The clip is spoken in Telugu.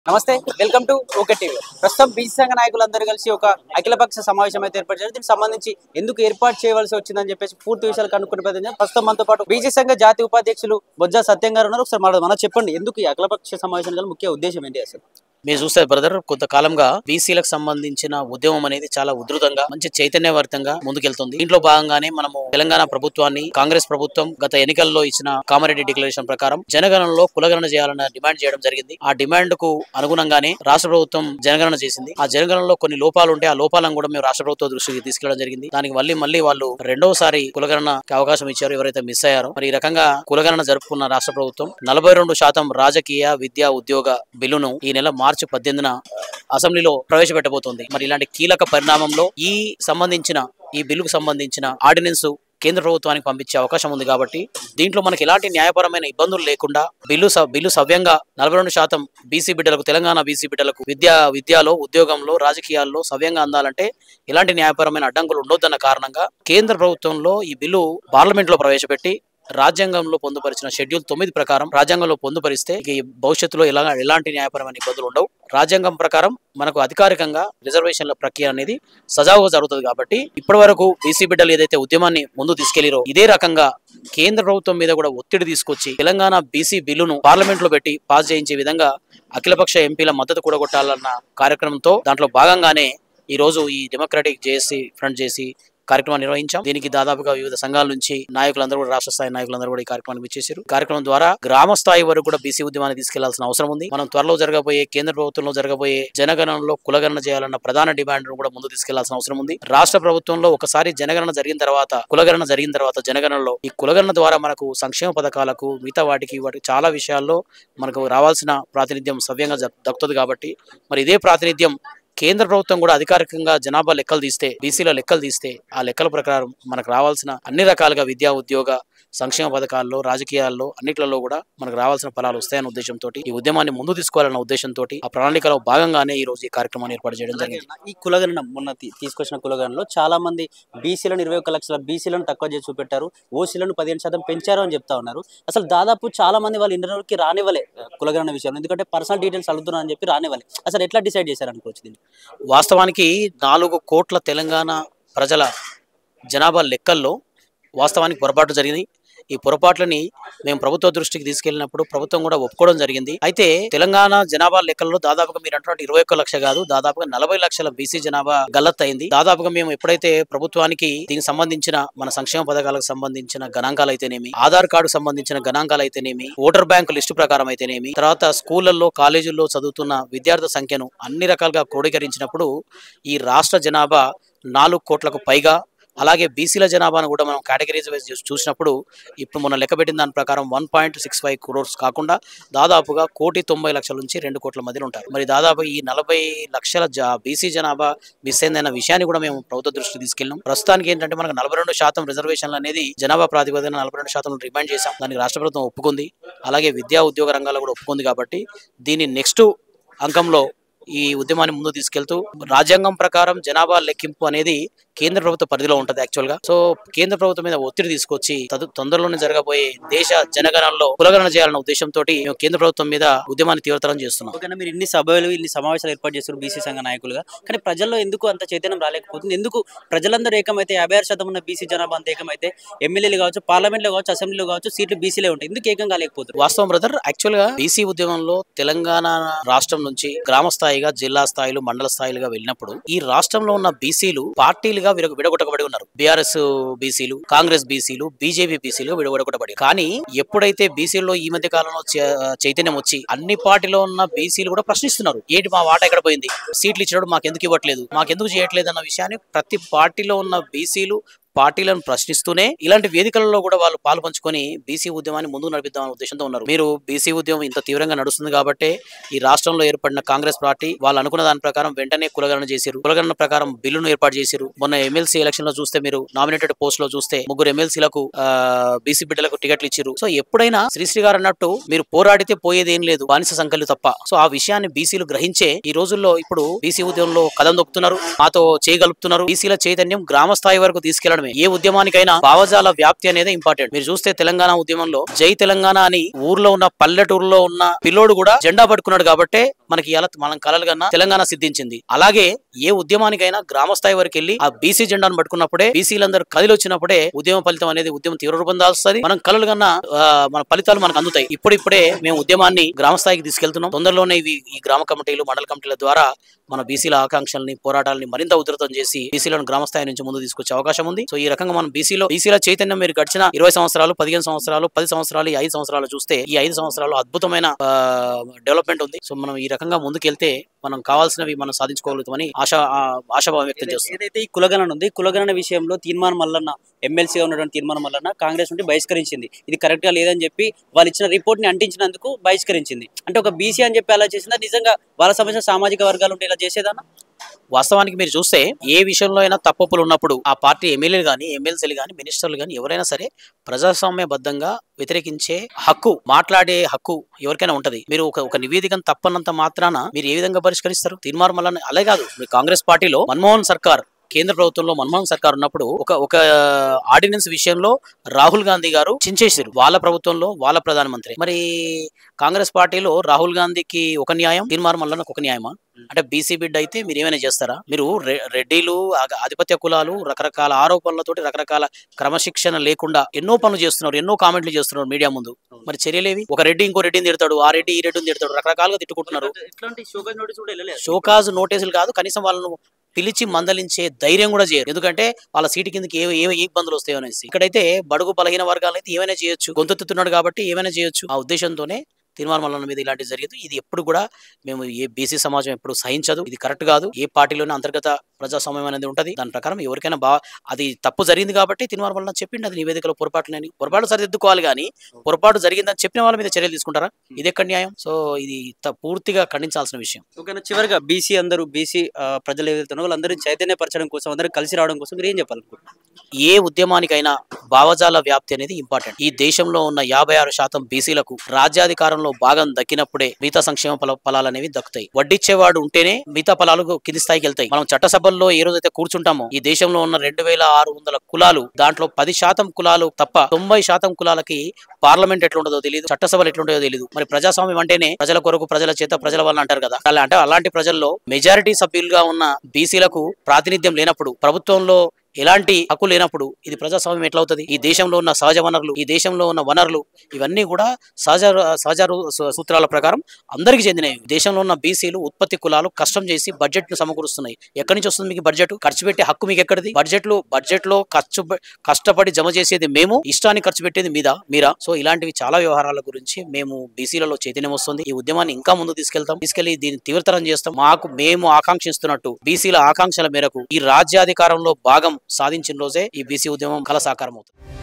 నమస్తే వెల్కమ్ టు ఓకే టీవీ ప్రస్తుతం బీసీ సంఘ నాయకులందరూ కలిసి ఒక అఖిలపక్ష సమావేశం అయితే ఏర్పాటు చేశారు. దీనికి సంబంధించి ఎందుకు ఏర్పాటు చేయవలసి వచ్చిందని చెప్పేసి పూర్తి విషయాలు కనుక్కునే ప్రయత్నం ప్రస్తుతం మనతో పాటు బీసీ సంఘ జాతీయ ఉపాధ్యక్షులు బొజ్జా సత్యం గారు ఉన్నారు. ఒకసారి మనం చెప్పండి, ఎందుకు ఈ అఖిలపక్ష సమావేశం గల ముఖ్య ఉద్దేశం ఏంటి అసలు? మీరు చూస్తే బ్రదర్, కొంతకాలంగా బీసీలకు సంబంధించిన ఉద్యమం అనేది చాలా ఉధృతంగా మంచి చైతన్యవర్తంగా ముందుకెళ్తుంది. దీంట్లో భాగంగానే మనము తెలంగాణ ప్రభుత్వాన్ని, కాంగ్రెస్ ప్రభుత్వం గత ఎన్నికల్లో ఇచ్చిన కామారెడ్డి డిక్లరేషన్ ప్రకారం జనగణనలో కులగణన చేయాలన్న డిమాండ్ చేయడం జరిగింది. ఆ డిమాండ్ కు అనుగుణంగానే రాష్ట్ర ప్రభుత్వం జనగణన చేసింది. ఆ జనగణనలో కొన్ని లోపాలు ఉంటే ఆ లోపాలను కూడా మేము రాష్ట్ర ప్రభుత్వం దృష్టికి తీసుకెళ్లడం జరిగింది. దానికి మళ్ళీ వాళ్ళు రెండోసారి కులగణనకి అవకాశం ఇచ్చారు ఎవరైతే మిస్ అయ్యారో. మరి ఈ రకంగా కులగణన జరుపుకున్న రాష్ట్ర ప్రభుత్వం 42% రాజకీయ విద్యా ఉద్యోగ బిల్లును ఈ నెల మార్చి 18న అసెంబ్లీలో ప్రవేశపెట్టబోతోంది. మరి ఇలాంటి కీలక పరిణామంలో ఈ బిల్లుకు సంబంధించిన ఆర్డినెన్స్ కేంద్ర ప్రభుత్వానికి పంపించే అవకాశం ఉంది. కాబట్టి దీంట్లో మనకి ఎలాంటి న్యాయపరమైన ఇబ్బందులు లేకుండా బిల్లు సవ్యంగా 42% బీసీ బిడ్డలకు, తెలంగాణ బీసీ బిడ్డలకు విద్యలో, ఉద్యోగంలో, రాజకీయాల్లో సవ్యంగా అందాలంటే ఎలాంటి న్యాయపరమైన అడ్డంకులు ఉండొద్దన్న కారణంగా కేంద్ర ప్రభుత్వంలో ఈ బిల్లు పార్లమెంట్ లో ప్రవేశపెట్టి రాజ్యాంగంలో పొందుపరిచిన షెడ్యూల్ 9 ప్రకారం రాజ్యాంగంలో పొందుపరిస్తే ఈ భవిష్యత్తులో ఎలాంటి న్యాయపరమైన ఇబ్బందులు ఉండవు. రాజ్యాంగం ప్రకారం మనకు అధికారికంగా రిజర్వేషన్ల ప్రక్రియ అనేది సజావుగా జరుగుతుంది. కాబట్టి ఇప్పటి వరకు బీసీ బిడ్డలు ఏదైతే ఉద్యమాన్ని ముందు తీసుకెళ్లిరో ఇదే రకంగా కేంద్ర ప్రభుత్వం మీద కూడా ఒత్తిడి తీసుకొచ్చి తెలంగాణ బీసీ బిల్లును పార్లమెంట్ లో పెట్టి పాస్ చేయించే విధంగా అఖిలపక్ష ఎంపీల మద్దతు కూడగొట్టాలన్న కార్యక్రమంతో దాంట్లో భాగంగానే ఈ రోజు ఈ డెమోక్రటిక్ జేఏసీ ఫ్రంట్ చేసి కార్యక్రమం నిర్వహించాం. దీనికి దాదాపుగా వివిధ సంఘాల నుంచి నాయకులందరూ కూడా, రాష్ట్ర స్థాయి నాయకులందరూ కూడా ఈ కార్యక్రమానికి విచ్చేశారు. కార్యక్రమం ద్వారా గ్రామ స్థాయి వరకు కూడా బీసీ ఉద్యమాన్ని తీసుకెళ్లాల్సిన అవసరం ఉంది. మనం త్వరలో జరగబోయే కేంద్ర ప్రభుత్వంలో జరగబోయే జనగణనలో కులగణన చేయాలన్న ప్రధాన డిమాండ్ కూడా ముందు తీసుకెళ్లాల్సిన అవసరం ఉంది. రాష్ట్ర ప్రభుత్వంలో ఒకసారి జనగణన జరిగిన తర్వాత, కులగణన జరిగిన తర్వాత జనగణనలో ఈ కులగణన ద్వారా మనకు సంక్షేమ పథకాలకు, మిగతా వాటికి చాలా విషయాల్లో మనకు రావాల్సిన ప్రాతినిధ్యం సవ్యంగా దక్కుతుంది. కాబట్టి మరి ఇదే ప్రాతినిధ్యం కేంద్ర ప్రభుత్వం కూడా అధికారికంగా జనాభా లెక్కలు తీస్తే, బీసీల లెక్కలు తీస్తే ఆ లెక్కల ప్రకారం మనకు రావాల్సిన అన్ని రకాలుగా విద్యా, ఉద్యోగ, సంక్షేమ పథకాల్లో, రాజకీయాల్లో అన్నిట్లలో కూడా మనకు రావాల్సిన ఫలాలు వస్తాయన్న ఉద్దేశంతో ఈ ఉద్యమాన్ని ముందు తీసుకోవాలన్న ఉద్దేశంతో ఆ ప్రణాళికలో భాగంగానే ఈ రోజు ఈ కార్యక్రమాన్ని ఏర్పాటు చేయడం జరిగింది. ఈ కులగణన మొన్న తీసుకొచ్చిన కులగణనలో చాలా మంది బీసీలను 21 లక్షల బీసీలను తక్కువ చేసి చూపెట్టారు, ఓసీలను 15% పెంచారు అని చెప్తా ఉన్నారు. అసలు దాదాపు చాలా మంది వాళ్ళు ఇంటర్వ్యూకి రానివ్వలే కులగణన విషయంలో, ఎందుకంటే పర్సనల్ డీటెయిల్స్ అడుగుతున్నా అని చెప్పి రానివ్వలే. అసలు ఎట్లా డిసైడ్ చేశారు అనుకోవచ్చు దీన్ని? వాస్తవానికి 4 కోట్ల తెలంగాణ ప్రజల జనాభా లెక్కల్లో వాస్తవానికి పొరపాటు జరిగింది. ఈ పొరపాట్లని మేము ప్రభుత్వ దృష్టికి తీసుకెళ్లినప్పుడు ప్రభుత్వం కూడా ఒప్పుకోవడం జరిగింది. అయితే తెలంగాణ జనాభా లెక్కల్లో దాదాపుగా మీరు అంటున్నట్టు 21 లక్ష కాదు, దాదాపుగా 40 లక్షల బీసీ జనాభా గల్లత్ అయింది. దాదాపుగా మేము ఎప్పుడైతే ప్రభుత్వానికి దీనికి సంబంధించిన మన సంక్షేమ పథకాలకు సంబంధించిన గణాంకాలు అయితేనేమి, ఆధార్ కార్డు సంబంధించిన గణాంకాలు అయితేనేమి, ఓటర్ బ్యాంకు లిస్టు ప్రకారం అయితేనేమి, తర్వాత స్కూళ్లలో, కాలేజీల్లో చదువుతున్న విద్యార్థుల సంఖ్యను అన్ని రకాలుగా క్రోడీకరించినప్పుడు ఈ రాష్ట్ర జనాభా 4 కోట్లకు పైగా, అలాగే బీసీల జనాభాను కూడా మనం కేటగిరీస్ వైజ్ చూసినప్పుడు ఇప్పుడు మనం లెక్క పెట్టిన దాని ప్రకారం 1.65 crores కాకుండా దాదాపుగా 1,90,00,000 నుంచి 2 కోట్ల మధ్యలో ఉంటారు. మరి దాదాపు ఈ 40 లక్షల బీసీ జనాభా మిస్ అయిందన్న విషయాన్ని కూడా మేము ప్రభుత్వ దృష్టికి తీసుకెళ్ళాం. ప్రస్తుతానికి ఏంటంటే మనకు 42% రిజర్వేషన్లు అనేది జనాభా ప్రాతిపదికన 42% డిమాండ్ చేశాం. దానికి రాష్ట్ర ప్రభుత్వం ఒప్పుకుంది. అలాగే విద్యా, ఉద్యోగ రంగాల్లో కూడా ఒప్పుకుంది. కాబట్టి దీని నెక్స్ట్ అంకంలో ఈ ఉద్యమాన్ని ముందు తీసుకెళ్తూ రాజ్యాంగం ప్రకారం జనాభా లెక్కింపు అనేది కేంద్ర ప్రభుత్వ పరిధిలో ఉంటది యాక్చువల్ గా. సో కేంద్ర ప్రభుత్వం మీద ఒత్తిడి తీసుకొచ్చి తొందరలోనే జరగబోయే దేశ జనగణనలో కులగణన చేయాలన్న ఉద్దేశంతో మేము కేంద్ర ప్రభుత్వం మీద ఉద్యమాన్ని తీవ్రతరం చేస్తున్నాం. ఓకేనా, మీరు ఇన్ని సభలు, ఇన్ని సమావేశాలు ఏర్పాటు చేస్తారు బీసీ సంఘ నాయకులుగా, కానీ ప్రజల్లో ఎందుకు అంత చైతన్యం రాలేకపోతుంది? ఎందుకు ప్రజలందరూ ఏకమైతే 56% ఉన్న బీసీ జనాభా అంత ఏకమైతే ఎమ్మెల్యేలు కావచ్చు, పార్లమెంట్ లో కావచ్చు, అసెంబ్లీలో కావచ్చు సీట్లు బీసీలే ఉంటాయి, ఎందుకు ఏకం కాలేకపోతుంది? వాస్తవం బ్రదర్, యాక్చువల్ గా బీసీ ఉద్యమంలో తెలంగాణ రాష్ట్రం నుంచి గ్రామ స్థాయిగా, జిల్లా స్థాయిలు, మండల స్థాయిలుగా వెళ్ళినప్పుడు ఈ రాష్ట్రంలో ఉన్న బీసీలు పార్టీలుగా విడగొట్టబడి ఉన్నారు. బీఆర్ఎస్ బీసీలు, కాంగ్రెస్ బీసీలు, బీజేపీ బీసీలు విడగొట్టబడి. కానీ ఎప్పుడైతే బీసీలో ఈ మధ్య కాలంలో చైతన్యం వచ్చి అన్ని పార్టీలో ఉన్న బీసీలు కూడా ప్రశ్నిస్తున్నారు, ఏంటి మా వాటా ఎక్కడ పోయింది, సీట్లు ఇచ్చినప్పుడు మాకెందుకు ఇవ్వట్లేదు, మాకెందుకు చేయట్లేదు అన్న విషయాన్ని ప్రతి పార్టీలో ఉన్న బీసీలు పార్టీలను ప్రశ్నిస్తూనే ఇలాంటి వేదికలలో కూడా వాళ్ళు పాలు పంచుకొని బీసీ ఉద్యమాన్ని ముందుకు నడిపిద్దామనే ఉద్దేశంతో ఉన్నారు. మీరు బీసీ ఉద్యమం ఇంత తీవ్రంగా నడుస్తుంది కాబట్టి ఈ రాష్ట్రంలో ఏర్పడిన కాంగ్రెస్ పార్టీ వాళ్ళు అనుకున్న దాని ప్రకారం వెంటనే కులగణన చేశారు. కులగణన ప్రకారం బిల్లును ఏర్పాటు చేశారు. మొన్న ఎమ్మెల్సీ ఎలక్షన్ లో చూస్తే, మీరు నామినేటెడ్ పోస్ట్ లో చూస్తే 3 ఎమ్మెల్సీలకు బీసీ బిడ్డలకు టికెట్లు ఇచ్చారు. సో ఎప్పుడైనా శ్రీశ్రీ గారు అన్నట్టు మీరు పోరాడితే పోయేది ఏం లేదు, బానిస సంఖ్యలు తప్ప. సో ఆ విషయాన్ని బీసీలు గ్రహించే ఈ రోజుల్లో ఇప్పుడు బీసీ ఉద్యమంలో కదం దొక్కుతున్నారు, మాతో చేయగలుపుతున్నారు. బీసీల చైతన్యం గ్రామ స్థాయి వరకు తీసుకెళ్లడం మాత్రమే. ఏ ఉద్యమానికైనా భావజాల వ్యాప్తి అనేది ఇంపార్టెంట్. మీరు చూస్తే తెలంగాణ ఉద్యమంలో జై తెలంగాణ అని ఊర్లో ఉన్న పల్లెటూరులో ఉన్న పిల్లోడు కూడా జెండా పట్టుకున్నాడు కాబట్టే మనకి ఇలా మనం కలలు కన్నా తెలంగాణ సిద్ధించింది. అలాగే ఏ ఉద్యమానికైనా గ్రామ స్థాయి వరకు వెళ్ళి ఆ బీసీ జెండాను పట్టుకున్నప్పుడే, బీసీలందరూ కదిలి వచ్చినప్పుడే ఉద్యమ ఫలితం అనేది ఉద్యమం తీవ్ర రూపం దాల్స్తుంది. మనం కలలు కన్నా మన ఫలితాలు మనకు అందుతాయి. ఇప్పుడిప్పుడే మేము ఉద్యమాన్ని గ్రామ స్థాయికి తీసుకెళ్తున్నాం. తొందరలోనే ఈ గ్రామ కమిటీలు, మండల కమిటీల ద్వారా మన బీసీల ఆకాంక్షల్ని, పోరాటాలని మరింత ఉధృతం చేసి బీసీలను గ్రామ స్థాయి నుంచి ముందు తీసుకొచ్చే అవకాశం ఉంది. సో ఈ రకంగా మనం బీసీల చైతన్యం మీరు గడిచిన 20 సంవత్సరాలు, 15 సంవత్సరాలు, 10 సంవత్సరాలు, 5 సంవత్సరాలు చూస్తే ఈ 5 సంవత్సరాలు అద్భుతమైన డెవలప్మెంట్ ఉంది. సో మనం ఈ రకంగా ముందుకెళ్తే మనం కావాల్సినవి మనం సాధించుకోగలుగుతామని ఆశాభావం వ్యక్తం చేస్తుంది. ఏదైతే ఈ కులగణన ఉంది, కులగణన విషయంలో తీర్మానం మల్లన్న, ఎమ్మెల్సీగా ఉన్నటువంటి తీర్మానం మల్లన్న కాంగ్రెస్ నుండి బహిష్కరించింది. ఇది కరెక్ట్ గా లేదని చెప్పి వాళ్ళు ఇచ్చిన రిపోర్ట్ ని అంటించినందుకు బహిష్కరించింది. అంటే ఒక బీసీ అని చెప్పి అలా చేసిందా? నిజంగా వాళ్ళ సమస్య సామాజిక వర్గాలు ఉంటే ఇలా చేసేదన్నా? వాస్తవానికి మీరు చూస్తే ఏ విషయంలో అయినా తప్పులు ఉన్నప్పుడు ఆ పార్టీ ఎమ్మెల్యేలు గానీ, ఎమ్మెల్సీలు గానీ, మినిస్టర్లు గానీ ఎవరైనా సరే ప్రజాస్వామ్యబద్ధంగా వ్యతిరేకించే హక్కు, మాట్లాడే హక్కు ఎవరికైనా ఉంటది. మీరు ఒక నివేదికను తప్పనంత మాత్రాన మీరు ఏ విధంగా పరిష్కరిస్తారు? తీర్మానం వల్ల అలాగే కాదు. కాంగ్రెస్ పార్టీలో మన్మోహన్ సర్కార్, కేంద్ర ప్రభుత్వంలో మన్మోహన్ సర్కార్ ఉన్నప్పుడు ఒక ఆర్డినెన్స్ విషయంలో రాహుల్ గాంధీ గారు చించేసారు. వాళ్ళ ప్రభుత్వంలో వాళ్ళ ప్రధానమంత్రి. మరి కాంగ్రెస్ పార్టీలో రాహుల్ గాంధీకి ఒక న్యాయం, తీర్మానం వల్ల ఒక న్యాయమా? అంటే బీసీ బిడ్డ అయితే మీరు ఏమైనా చేస్తారా? మీరు రెడ్డిలు, ఆధిపత్య కులాలు, రకరకాల ఆరోపణలతోటి, రకరకాల క్రమశిక్షణ లేకుండా ఎన్నో పనులు చేస్తున్నారు, ఎన్నో కామెంట్లు చేస్తున్నారు మీడియా ముందు. మరి చర్యలేవి? ఒక రెడ్డి ఇంకో రెడ్డిని తిడతాడు, ఆ రెడ్డి ఈ రెడ్డిని తిడతాడు, రకరకాలుగా తిట్టుకుంటున్నారు. షోకాజ్ నోటీసులు కాదు, కనీసం వాళ్ళను పిలిచి మందలించే ధైర్యం కూడా చేయరు. ఎందుకంటే వాళ్ళ సీటు కిందకి ఏ ఇబ్బందులు వస్తాయో అనేసి. ఇక్కడైతే బడుగు బలహీన వర్గాలు అయితే ఏమైనా చేయొచ్చు, గొంతెత్తుతున్నాడు కాబట్టి ఏమైనా చేయొచ్చు. ఆ ఉద్దేశంతోనే తీర్మానం వల్ల మీద ఇలాంటివి జరిగింది. ఇది ఎప్పుడు కూడా మేము ఏ బీసీ సమాజం ఎప్పుడు సహించదు. ఇది కరెక్ట్ కాదు. ఏ పార్టీలోనే అంతర్గత ప్రజాస్వామ్యం అనేది ఉంటది. దాని ప్రకారం ఎవరికైనా అది తప్పు జరిగింది కాబట్టి తీర్మానం వల్ల చెప్పిండి అది నివేదికలో పొరపాటులేని, పొరపాటు సరిదిద్దుకోవాలి కానీ పొరపాటు జరిగిందని చెప్పిన వాళ్ళ మీద చర్యలు తీసుకుంటారా? ఇది ఎక్కడ న్యాయం? సో ఇది పూర్తిగా ఖండించాల్సిన విషయం. ఓకేనా? చివరిగా బీసీ ప్రజలు ఏదైతే వాళ్ళందరూ చైతన్యపరచడం కోసం, అందరూ కలిసి రావడం కోసం మీరు ఏం చెప్పాలనుకుంటున్నారు? ఏ ఉద్యమానికైనా భావజాల వ్యాప్తి అనేది ఇంపార్టెంట్. ఈ దేశంలో ఉన్న 56% బీసీలకు రాజ్యాధికారంలో భాగం దక్కినప్పుడే మిగతా సంక్షేమ ఫలాలు అనేవి దక్కుతాయి. వడ్డిచ్చేవాడు ఉంటేనే మిగతా ఫలాలు కింది స్థాయికి వెళ్తాయి. మనం చట్టసభల్లో ఏ రోజైతే కూర్చుంటామో ఈ దేశంలో ఉన్న 2600 కులాలు, దాంట్లో 10% కులాలు తప్ప 90% కులాలకి పార్లమెంట్ ఎట్లుంటుందో తెలియదు, చట్టసభలు ఎట్లుంటాయో తెలియదు. మరి ప్రజాస్వామ్యం అంటేనే ప్రజల కొరకు, ప్రజల చేత, ప్రజల వల్ల అంటారు కదా. అంటే అలాంటి ప్రజల్లో మెజారిటీ సభ్యులుగా ఉన్న బీసీలకు ప్రాతినిధ్యం లేనప్పుడు, ప్రభుత్వంలో ఎలాంటి హక్కు లేనప్పుడు ఇది ప్రజాస్వామ్యం ఎట్లా అవుతుంది? ఈ దేశంలో ఉన్న సహజ వనరులు, ఈ దేశంలో ఉన్న వనరులు ఇవన్నీ కూడా సహజ సూత్రాల ప్రకారం అందరికి చెందినవి. దేశంలో ఉన్న బీసీలు, ఉత్పత్తి కులాలు కష్టం చేసి బడ్జెట్ ను సమకూరుస్తున్నాయి. ఎక్కడి నుంచి వస్తుంది మీకు బడ్జెట్? ఖర్చు పెట్టే హక్కు మీకు ఎక్కడిది? బడ్జెట్ లో కష్టపడి జమ చేసేది మేము, ఇష్టాన్ని ఖర్చు పెట్టేది మీరా. సో ఇలాంటివి చాలా వ్యవహారాల గురించి మేము బీసీలలో చైతన్యం వస్తుంది. ఈ ఉద్యమాన్ని ఇంకా ముందు తీసుకెళ్లి దీన్ని తీవ్రతరం చేస్తాం. మేము ఆకాంక్షిస్తున్నట్టు బీసీల ఆకాంక్షల మేరకు ఈ రాజ్యాధికారంలో భాగం సాధించిన రోజే ఈ బీసీ ఉద్యమం కళ సాకారం అవుతుంది.